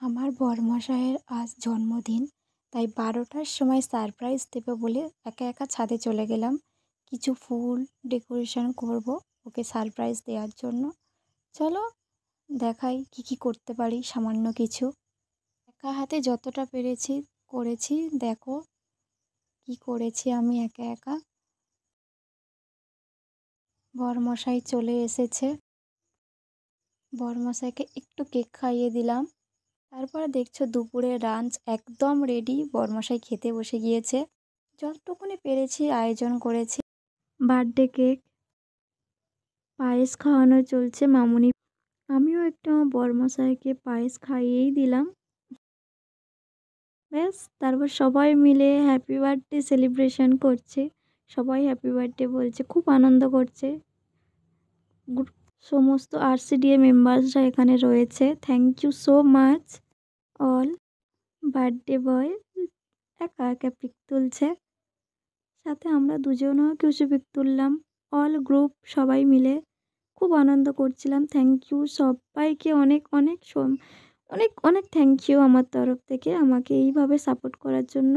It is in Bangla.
আমার বরমশাইয়ের আজ জন্মদিন, তাই 12টার সময় সারপ্রাইজ দেবে বলে একা একা ছাদে চলে গেলাম। কিছু ফুল ডেকোরেশন করব ওকে সারপ্রাইজ দেওয়ার জন্য। চলো দেখাই কি কি করতে পারি, সামান্য কিছু একা হাতে যতটা পেরেছি করেছি। দেখো কি করেছি আমি একা একা। বরমশাই চলে এসেছে, বরমশাইকে একটু কেক খাইয়ে দিলাম। তারপরে দেখছো দুপুরের লাঞ্চ একদম রেডি, বরমশাই খেতে বসে গিয়েছে। যতটুকুনি পেরেছি আয়োজন করেছি। বার্থডে কেক, পায়েস খাওয়ানো চলছে মামুনি। আমিও একটু আমার বরমশাইকে পায়েস খাইয়েই দিলাম। ব্যাস, তারপর সবাই মিলে হ্যাপি বার্থডে সেলিব্রেশন করছে। সবাই হ্যাপি বার্থডে বলছে, খুব আনন্দ করছে। সমস্ত আরসিডিএ মেম্বার্সরা এখানে রয়েছে। Thank you so much all. Birthday boy একা একা পিক তুলছে, সাথে আমরা দুজনেও কিছু পিক তুললাম। অল গ্রুপ সবাই মিলে খুব আনন্দ করছিলাম। থ্যাংক ইউ সবাইকে, অনেক অনেক অনেক অনেক থ্যাংক ইউ আমার তরফ থেকে আমাকে এইভাবে সাপোর্ট করার জন্য।